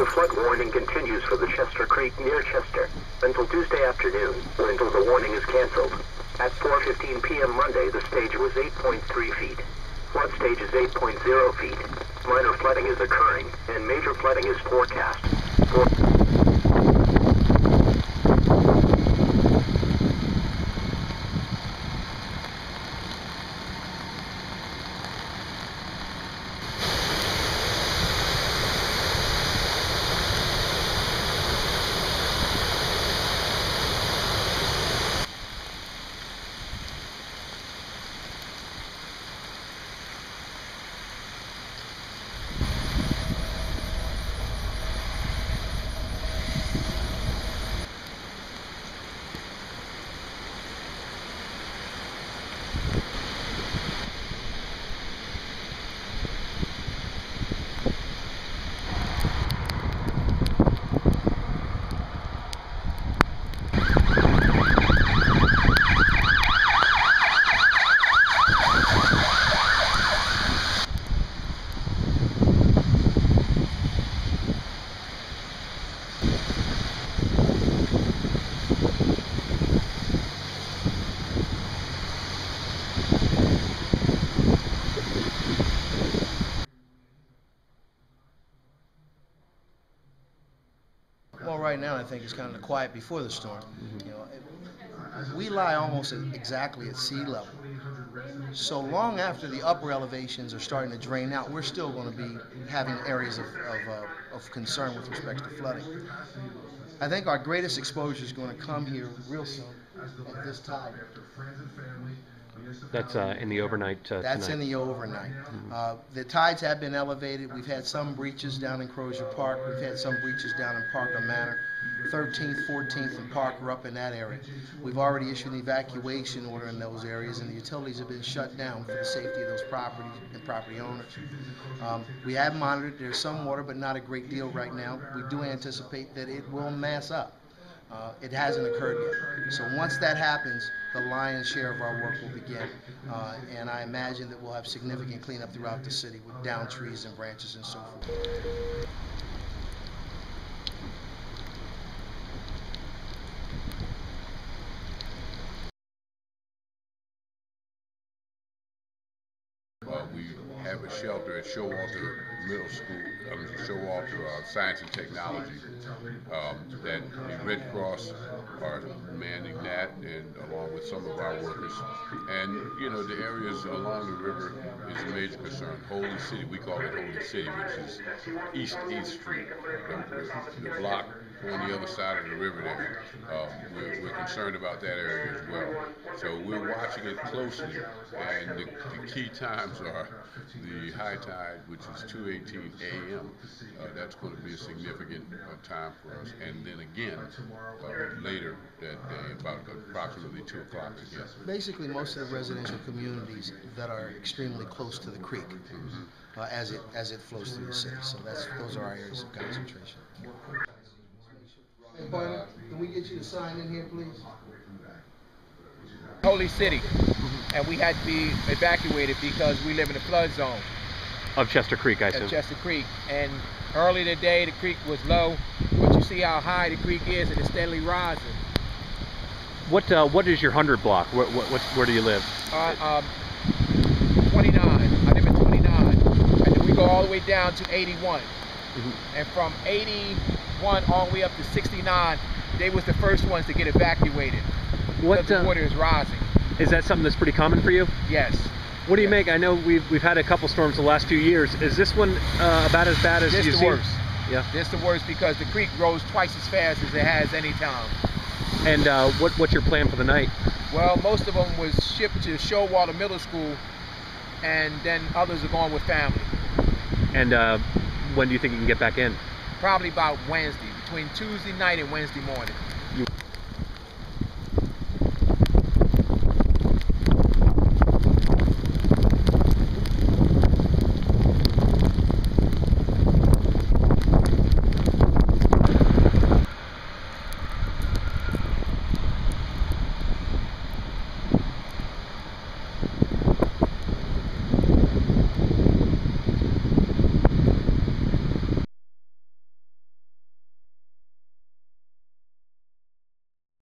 The flood warning continues for the Chester Creek near Chester until Tuesday afternoon, or until the warning is canceled. At 4:15 p.m. Monday, the stage was 8.3 feet. Flood stage is 8.0 feet. Minor flooding is occurring, and major flooding is forecast. Well, right now I think it's kind of quiet before the storm. You know, we lie almost exactly at sea level. So long after the upper elevations are starting to drain out, we're still going to be having areas of concern with respect to flooding. I think our greatest exposure is going to come here real soon at this tide. That's in the overnight That's tonight. in the overnight. The tides have been elevated. We've had some breaches down in Crozier Park. We've had some breaches down in Parker Manor. 13th, 14th, and Parker up in that area. We've already issued an evacuation order in those areas, and the utilities have been shut down for the safety of those properties and property owners. We have monitored. There's some water, but not a great deal right now. We do anticipate that it will mass up. It hasn't occurred yet. So once that happens, the lion's share of our work will begin. And I imagine that we'll have significant cleanup throughout the city with down trees and branches and so forth. We have a shelter at Showalter Middle School, Showalter Science and Technology, that the Red Cross are manning that, and along with some of our workers. And you know, the areas along the river is a major concern. Holy City, we call it Holy City, which is East 8th Street, the block on the other side of the river there. We're concerned about that area as well. So we're watching it closely, and the key times are the high tide, which is 2:18 a.m. That's going to be a significant time for us. And then again, later that day, about approximately 2 o'clock again. Basically, most of the residential communities that are extremely close to the creek as it flows through the city. So those are our areas of concentration. Hey, partner, can we get you to sign in here, please? Holy City, and we had to be evacuated because we live in a flood zone. Of Chester Creek, I assume. Of Chester Creek, and early today the creek was low, but you see how high the creek is, and it's steadily rising. What is your 100 block? Where do you live? 29. I live in 29, and then we go all the way down to 81. And from 81 all the way up to 69, they was the first ones to get evacuated. Because the water is rising. Is that something that's pretty common for you? Yes. What do you make? I know we've had a couple storms the last few years. Is this one about as bad as you've seen? This the worst. Yeah. This the worst because the creek grows twice as fast as it has any time. And what's your plan for the night? Well, most of them was shipped to Showalter Middle School, and then others are going with family. And when do you think you can get back in? Probably about Wednesday, between Tuesday night and Wednesday morning.